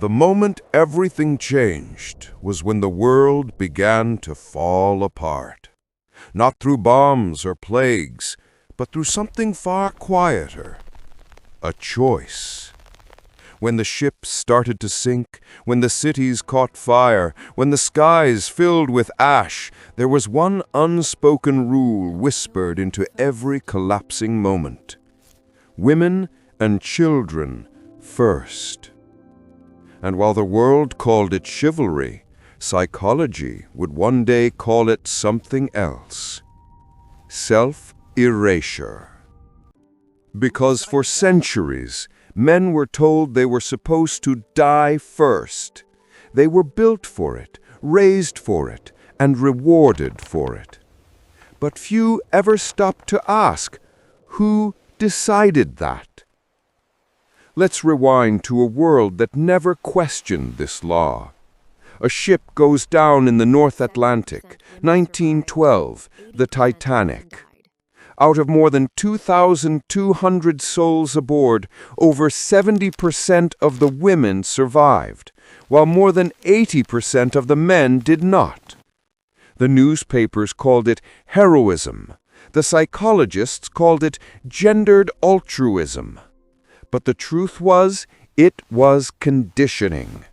The moment everything changed was when the world began to fall apart. Not through bombs or plagues, but through something far quieter. A choice. When the ships started to sink, when the cities caught fire, when the skies filled with ash, there was one unspoken rule whispered into every collapsing moment. Women and children first. And while the world called it chivalry, psychology would one day call it something else. Self-erasure. Because for centuries, men were told they were supposed to die first. They were built for it, raised for it, and rewarded for it. But few ever stopped to ask, who decided that? Let's rewind to a world that never questioned this law. A ship goes down in the North Atlantic, 1912, the Titanic. Out of more than 2,200 souls aboard, over 70% of the women survived, while more than 80% of the men did not. The newspapers called it heroism. The psychologists called it gendered altruism. But the truth was, it was conditioning.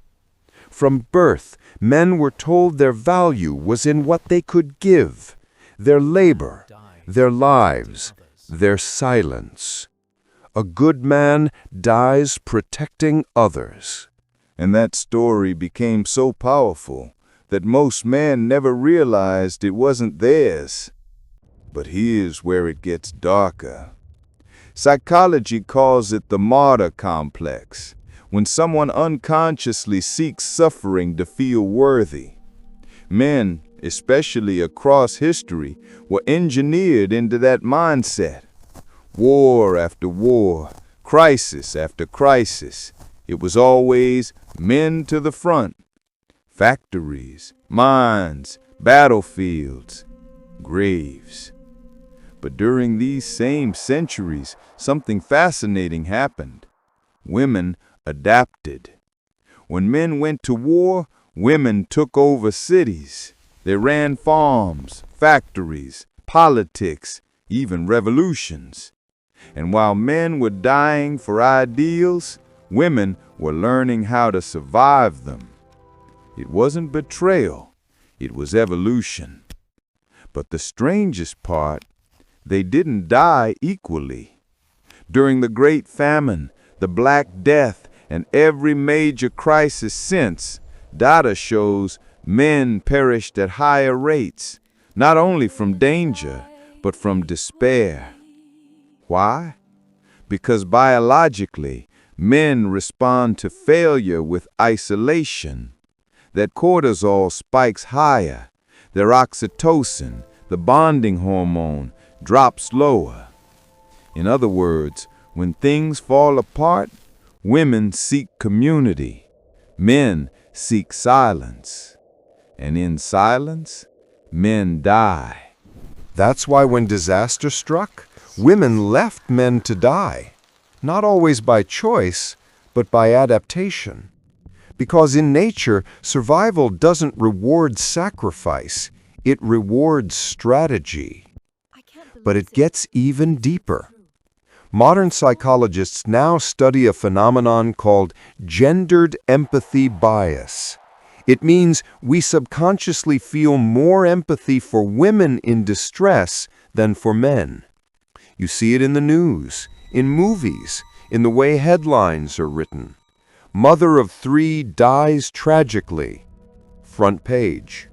From birth, men were told their value was in what they could give, their labor, their lives, their silence. A good man dies protecting others. And that story became so powerful that most men never realized it wasn't theirs. But here's where it gets darker. Psychology calls it the martyr complex, when someone unconsciously seeks suffering to feel worthy. Men, especially across history, were engineered into that mindset. War after war, crisis after crisis, it was always men to the front. Factories, mines, battlefields, graves. But during these same centuries, something fascinating happened. Women adapted. When men went to war, women took over cities. They ran farms, factories, politics, even revolutions. And while men were dying for ideals, women were learning how to survive them. It wasn't betrayal, it was evolution. But the strangest part, they didn't die equally. During the Great Famine, the Black Death, and every major crisis since, data shows men perished at higher rates, not only from danger, but from despair. Why? Because biologically, men respond to failure with isolation. That cortisol spikes higher, their oxytocin, the bonding hormone, drops lower. In other words, when things fall apart, women seek community, men seek silence, and in silence, men die. That's why when disaster struck, women left men to die, not always by choice, but by adaptation. Because in nature, survival doesn't reward sacrifice, it rewards strategy. But it gets even deeper. Modern psychologists now study a phenomenon called gendered empathy bias. It means we subconsciously feel more empathy for women in distress than for men. You see it in the news, in movies, in the way headlines are written. Mother of 3 dies tragically. Front page.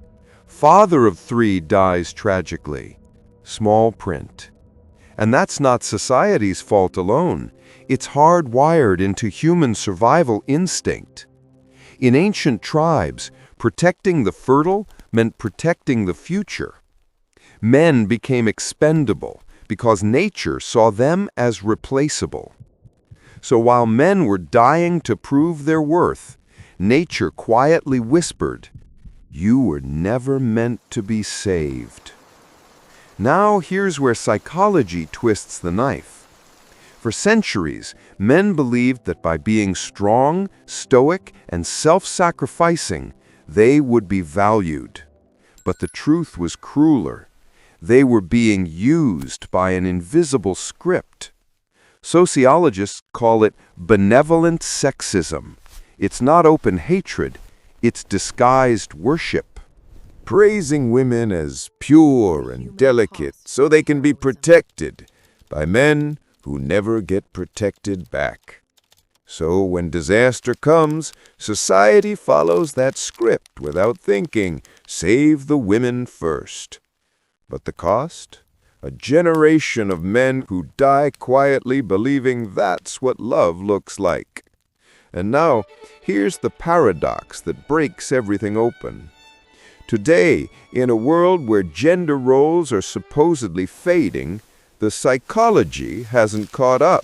Father of 3 dies tragically. Small print. And that's not society's fault alone. It's hardwired into human survival instinct. In ancient tribes, protecting the fertile meant protecting the future. Men became expendable because nature saw them as replaceable. So while men were dying to prove their worth, nature quietly whispered, "You were never meant to be saved." Now here's where psychology twists the knife. For centuries, men believed that by being strong, stoic, and self-sacrificing, they would be valued. But the truth was crueler. They were being used by an invisible script. Sociologists call it benevolent sexism. It's not open hatred, it's disguised worship. Praising women as pure and delicate so they can be protected by men who never get protected back. So when disaster comes, society follows that script without thinking, save the women first. But the cost? A generation of men who die quietly believing that's what love looks like. And now, here's the paradox that breaks everything open. Today, in a world where gender roles are supposedly fading, the psychology hasn't caught up.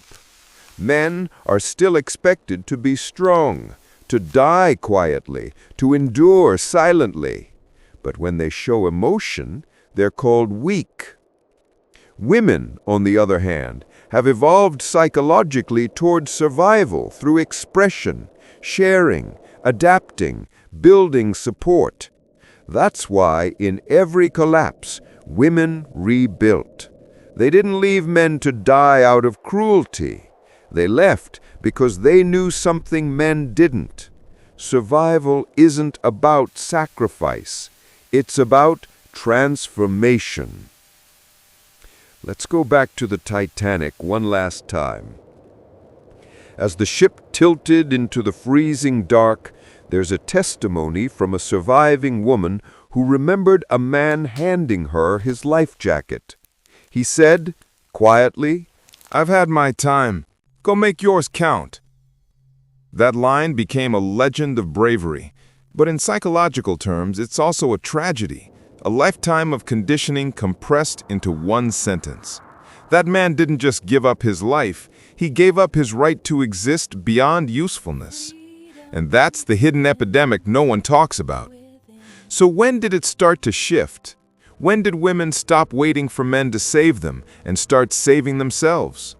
Men are still expected to be strong, to die quietly, to endure silently. But when they show emotion, they're called weak. Women, on the other hand, have evolved psychologically toward survival through expression, sharing, adapting, building support. That's why in every collapse, women rebuilt. They didn't leave men to die out of cruelty. They left because they knew something men didn't. Survival isn't about sacrifice. It's about transformation. Let's go back to the Titanic one last time. As the ship tilted into the freezing dark, there's a testimony from a surviving woman who remembered a man handing her his life jacket. He said, quietly, "I've had my time. Go make yours count." That line became a legend of bravery, but in psychological terms, it's also a tragedy, a lifetime of conditioning compressed into one sentence. That man didn't just give up his life, he gave up his right to exist beyond usefulness. And that's the hidden epidemic no one talks about. So when did it start to shift? When did women stop waiting for men to save them and start saving themselves?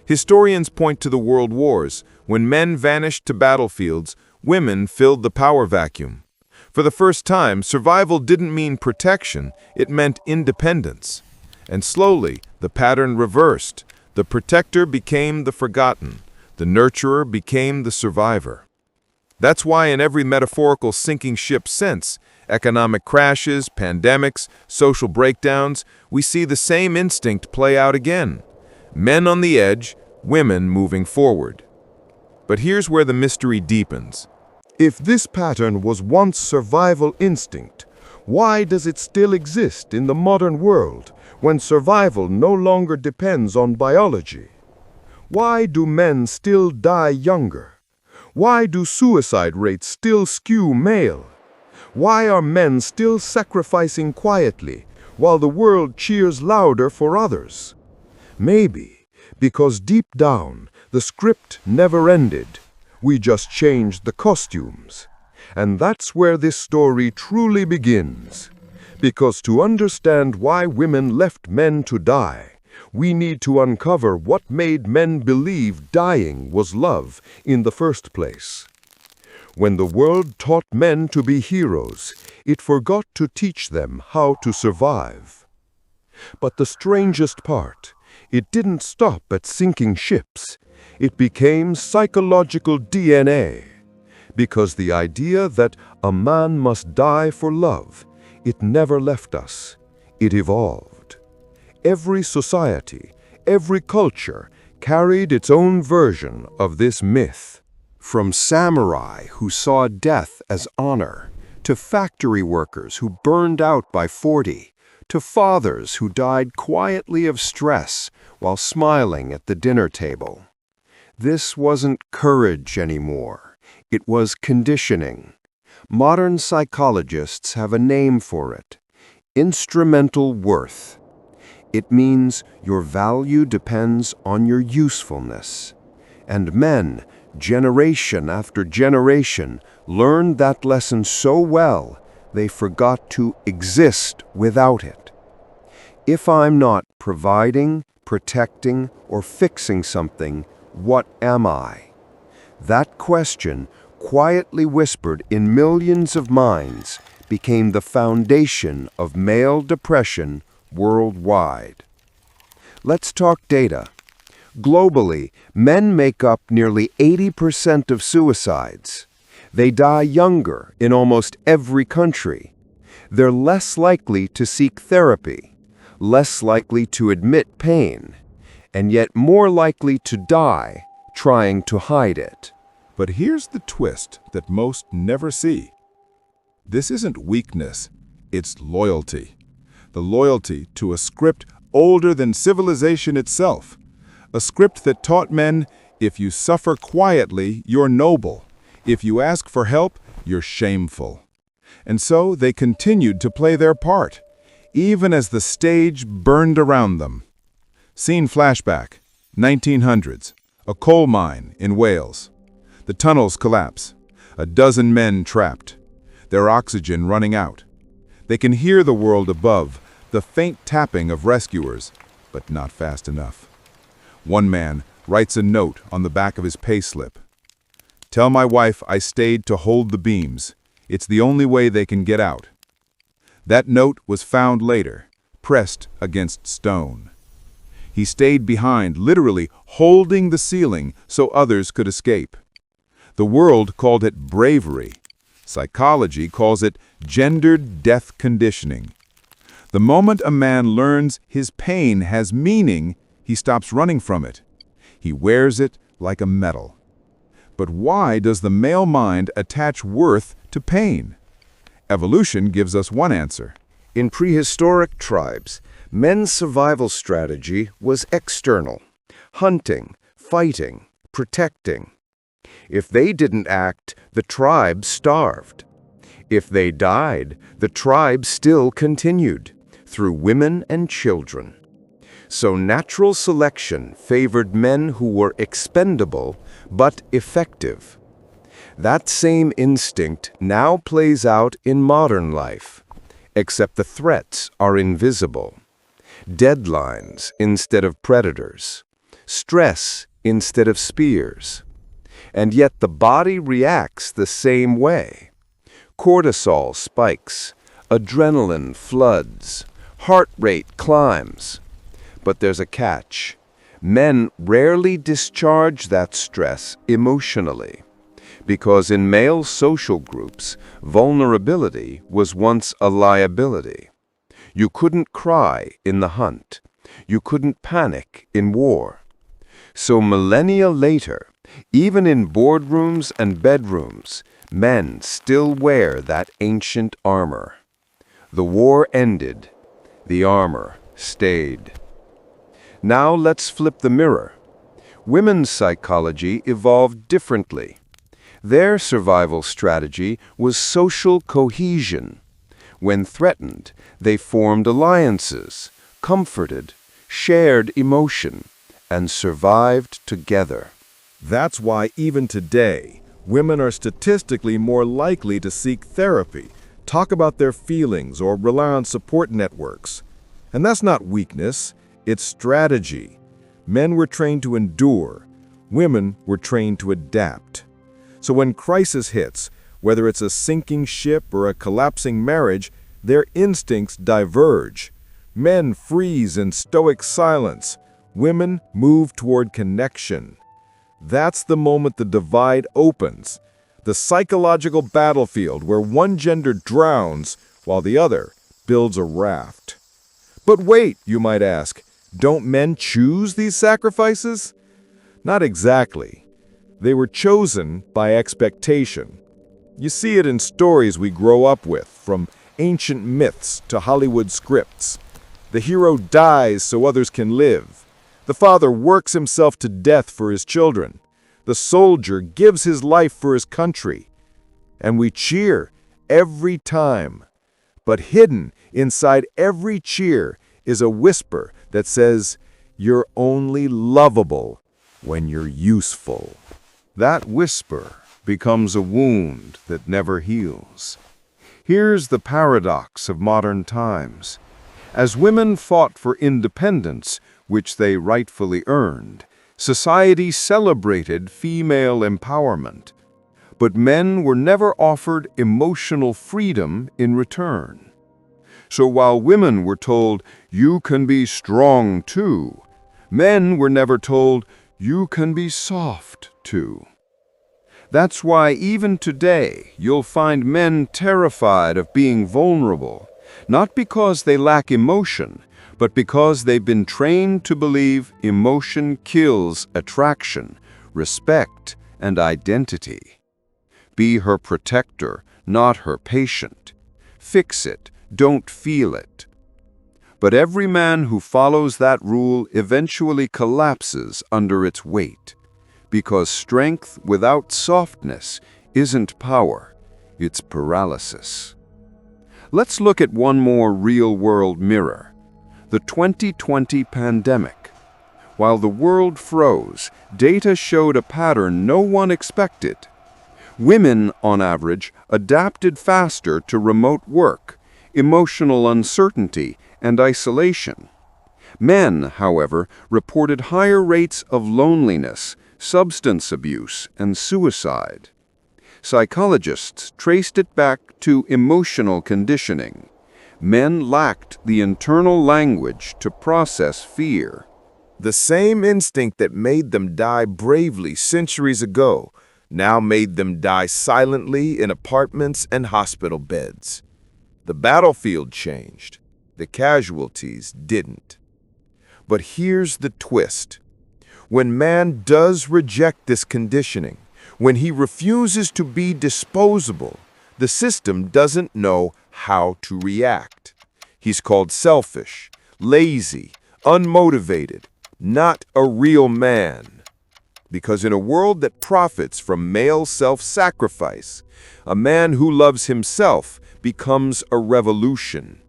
Historians point to the world wars. When men vanished to battlefields, women filled the power vacuum. For the first time, survival didn't mean protection, it meant independence. And slowly, the pattern reversed. The protector became the forgotten. The nurturer became the survivor. That's why in every metaphorical sinking ship since, economic crashes, pandemics, social breakdowns, we see the same instinct play out again. Men on the edge, women moving forward. But here's where the mystery deepens. If this pattern was once survival instinct, why does it still exist in the modern world when survival no longer depends on biology? Why do men still die younger? Why do suicide rates still skew male? Why are men still sacrificing quietly while the world cheers louder for others? Maybe because deep down the script never ended. We just changed the costumes. And that's where this story truly begins. Because to understand why women left men to die, we need to uncover what made men believe dying was love in the first place. When the world taught men to be heroes, it forgot to teach them how to survive. But the strangest part, it didn't stop at sinking ships. It became psychological DNA. Because the idea that a man must die for love, it never left us. It evolved. Every society, every culture carried its own version of this myth. From samurai who saw death as honor, to factory workers who burned out by 40, to fathers who died quietly of stress while smiling at the dinner table. This wasn't courage anymore. It was conditioning. Modern psychologists have a name for it: instrumental worth. It means your value depends on your usefulness. And men, generation after generation, learned that lesson so well, they forgot to exist without it. If I'm not providing, protecting, or fixing something, what am I? That question, quietly whispered in millions of minds, became the foundation of male depression worldwide. Let's talk data. Globally, men make up nearly 80% of suicides. They die younger in almost every country. They're less likely to seek therapy, less likely to admit pain, and yet more likely to die trying to hide it. But here's the twist that most never see. This isn't weakness, it's loyalty. The loyalty to a script older than civilization itself. A script that taught men, if you suffer quietly, you're noble. If you ask for help, you're shameful. And so they continued to play their part, even as the stage burned around them. Scene flashback, 1900s, a coal mine in Wales. The tunnels collapse, a dozen men trapped, their oxygen running out. They can hear the world above, the faint tapping of rescuers, but not fast enough. One man writes a note on the back of his payslip. "Tell my wife I stayed to hold the beams. It's the only way they can get out." That note was found later, pressed against stone. He stayed behind, literally holding the ceiling so others could escape. The world called it bravery. Psychology calls it gendered death conditioning. The moment a man learns his pain has meaning, he stops running from it. He wears it like a medal. But why does the male mind attach worth to pain? Evolution gives us one answer. In prehistoric tribes, men's survival strategy was external: hunting, fighting, protecting. If they didn't act, the tribe starved. If they died, the tribe still continued, through women and children. So natural selection favored men who were expendable but effective. That same instinct now plays out in modern life, except the threats are invisible. Deadlines instead of predators, stress instead of spears. And yet the body reacts the same way. Cortisol spikes, adrenaline floods, heart rate climbs. But there's a catch. Men rarely discharge that stress emotionally, because in male social groups, vulnerability was once a liability. You couldn't cry in the hunt. You couldn't panic in war. So millennia later, even in boardrooms and bedrooms, men still wear that ancient armor. The war ended. The armor stayed. Now let's flip the mirror. Women's psychology evolved differently. Their survival strategy was social cohesion. When threatened, they formed alliances, comforted, shared emotion, and survived together. That's why even today, women are statistically more likely to seek therapy, talk about their feelings, or rely on support networks. And that's not weakness, it's strategy. Men were trained to endure. Women were trained to adapt. So when crisis hits, whether it's a sinking ship or a collapsing marriage, their instincts diverge. Men freeze in stoic silence. Women move toward connection. That's the moment the divide opens. The psychological battlefield where one gender drowns while the other builds a raft. But wait, you might ask, don't men choose these sacrifices? Not exactly. They were chosen by expectation. You see it in stories we grow up with, from ancient myths to Hollywood scripts. The hero dies so others can live. The father works himself to death for his children. The soldier gives his life for his country. And we cheer every time. But hidden inside every cheer is a whisper that says, "You're only lovable when you're useful." That whisper becomes a wound that never heals. Here's the paradox of modern times. As women fought for independence, which they rightfully earned. Society celebrated female empowerment. But men were never offered emotional freedom in return. So while women were told, "You can be strong too," men were never told, "You can be soft too." That's why even today you'll find men terrified of being vulnerable, not because they lack emotion, but because they've been trained to believe emotion kills attraction, respect, and identity. Be her protector, not her patient. Fix it, don't feel it. But every man who follows that rule eventually collapses under its weight, because strength without softness isn't power, it's paralysis. Let's look at one more real-world mirror, the 2020 pandemic. While the world froze, data showed a pattern no one expected. Women, on average, adapted faster to remote work, emotional uncertainty, and isolation. Men, however, reported higher rates of loneliness, substance abuse, and suicide. Psychologists traced it back to emotional conditioning. Men lacked the internal language to process fear. The same instinct that made them die bravely centuries ago now made them die silently in apartments and hospital beds. The battlefield changed. The casualties didn't. But here's the twist. When man does reject this conditioning, when he refuses to be disposable, the system doesn't know how to react. He's called selfish, lazy, unmotivated, not a real man. Because in a world that profits from male self-sacrifice, a man who loves himself becomes a revolution.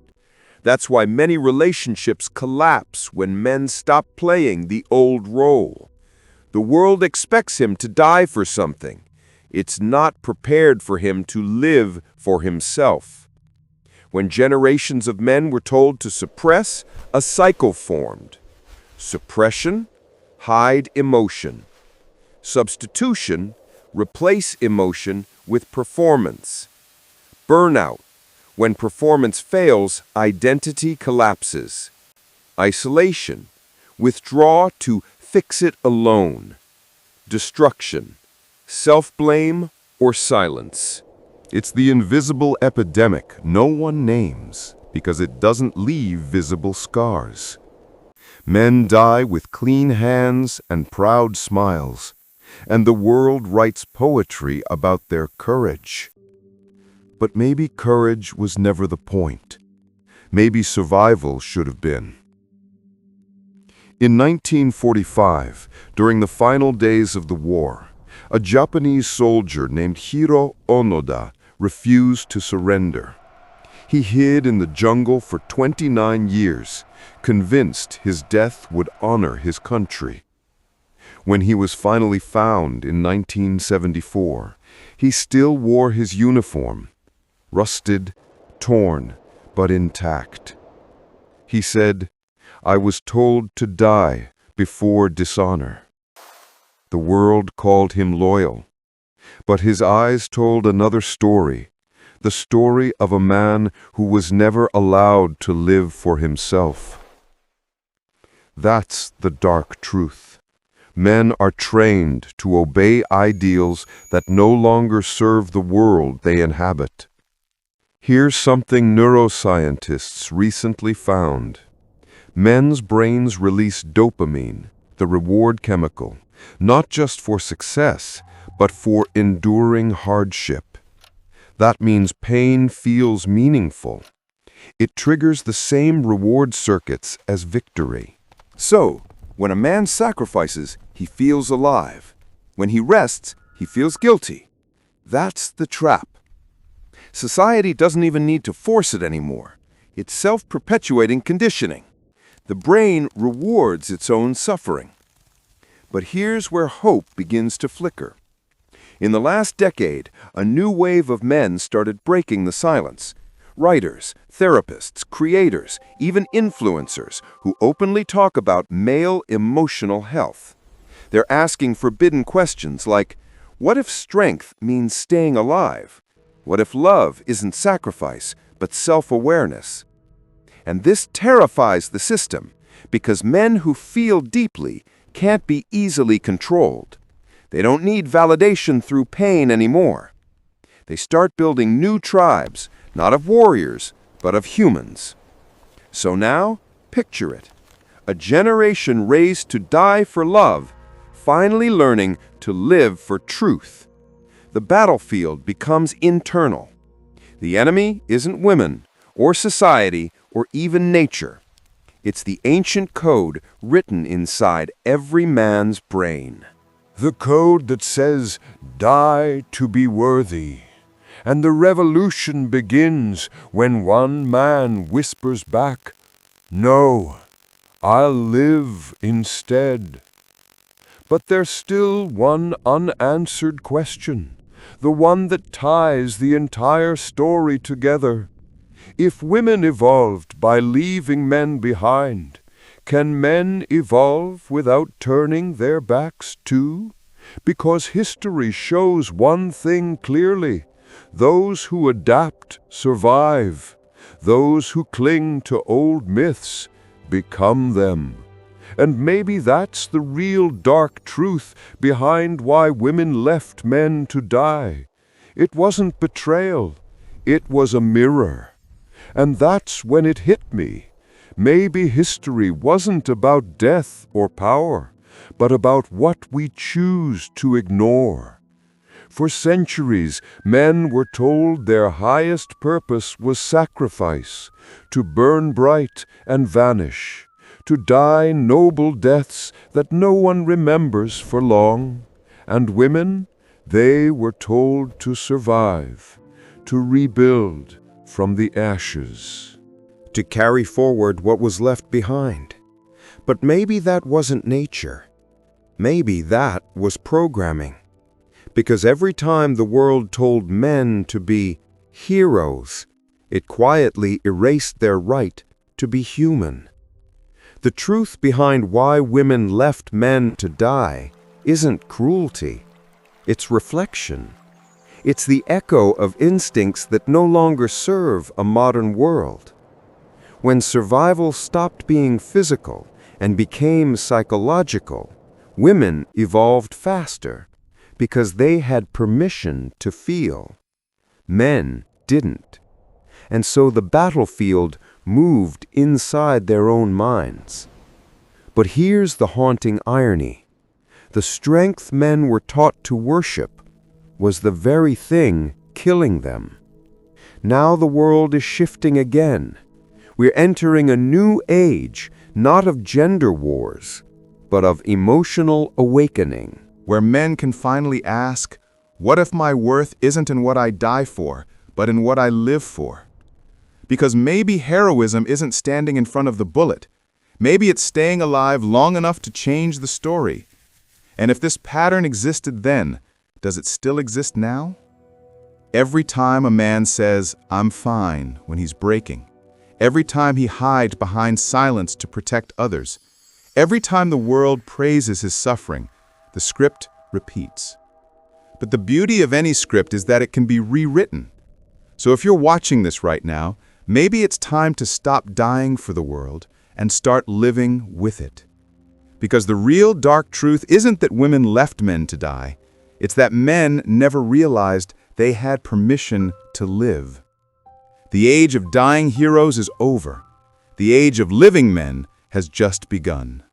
That's why many relationships collapse when men stop playing the old role. The world expects him to die for something. It's not prepared for him to live for himself. When generations of men were told to suppress, a cycle formed. Suppression, hide emotion. Substitution, replace emotion with performance. Burnout, when performance fails, identity collapses. Isolation, withdraw to fix it alone. Destruction, self-blame or silence. It's the invisible epidemic no one names because it doesn't leave visible scars. Men die with clean hands and proud smiles, and the world writes poetry about their courage. But maybe courage was never the point. Maybe survival should have been. In 1945, during the final days of the war, a Japanese soldier named Hiro Onoda refused to surrender. He hid in the jungle for 29 years, convinced his death would honor his country. When he was finally found in 1974, he still wore his uniform, rusted, torn, but intact. He said, "I was told to die before dishonor." The world called him loyal, but his eyes told another story, the story of a man who was never allowed to live for himself. That's the dark truth. Men are trained to obey ideals that no longer serve the world they inhabit. Here's something neuroscientists recently found. Men's brains release dopamine, the reward chemical, not just for success, but for enduring hardship. That means pain feels meaningful. It triggers the same reward circuits as victory. So, when a man sacrifices, he feels alive. When he rests, he feels guilty. That's the trap. Society doesn't even need to force it anymore. It's self-perpetuating conditioning. The brain rewards its own suffering. But here's where hope begins to flicker. In the last decade, a new wave of men started breaking the silence. Writers, therapists, creators, even influencers who openly talk about male emotional health. They're asking forbidden questions like, what if strength means staying alive? What if love isn't sacrifice, but self-awareness? And this terrifies the system, because men who feel deeply can't be easily controlled. They don't need validation through pain anymore. They start building new tribes, not of warriors, but of humans. So now, picture it. A generation raised to die for love, finally learning to live for truth. The battlefield becomes internal. The enemy isn't women, or society, or even nature. It's the ancient code written inside every man's brain. The code that says, die to be worthy. And the revolution begins when one man whispers back, no, I'll live instead. But there's still one unanswered question, the one that ties the entire story together. If women evolved by leaving men behind, can men evolve without turning their backs too? Because history shows one thing clearly. Those who adapt survive. Those who cling to old myths become them. And maybe that's the real dark truth behind why women left men to die. It wasn't betrayal. It was a mirror. And that's when it hit me. Maybe history wasn't about death or power, but about what we choose to ignore. For centuries, men were told their highest purpose was sacrifice, to burn bright and vanish, to die noble deaths that no one remembers for long. And women, they were told to survive, to rebuild from the ashes. To carry forward what was left behind. But maybe that wasn't nature. Maybe that was programming. Because every time the world told men to be heroes, it quietly erased their right to be human. The truth behind why women left men to die isn't cruelty. It's reflection. It's the echo of instincts that no longer serve a modern world. When survival stopped being physical and became psychological, women evolved faster because they had permission to feel. Men didn't. And so the battlefield moved inside their own minds. But here's the haunting irony. The strength men were taught to worship was the very thing killing them. Now the world is shifting again. We're entering a new age, not of gender wars, but of emotional awakening. Where men can finally ask, what if my worth isn't in what I die for, but in what I live for? Because maybe heroism isn't standing in front of the bullet. Maybe it's staying alive long enough to change the story. And if this pattern existed then, does it still exist now? Every time a man says, I'm fine, when he's breaking, every time he hides behind silence to protect others, every time the world praises his suffering, the script repeats. But the beauty of any script is that it can be rewritten. So if you're watching this right now, maybe it's time to stop dying for the world and start living with it. Because the real dark truth isn't that women left men to die. It's that men never realized they had permission to live. The age of dying heroes is over. The age of living men has just begun.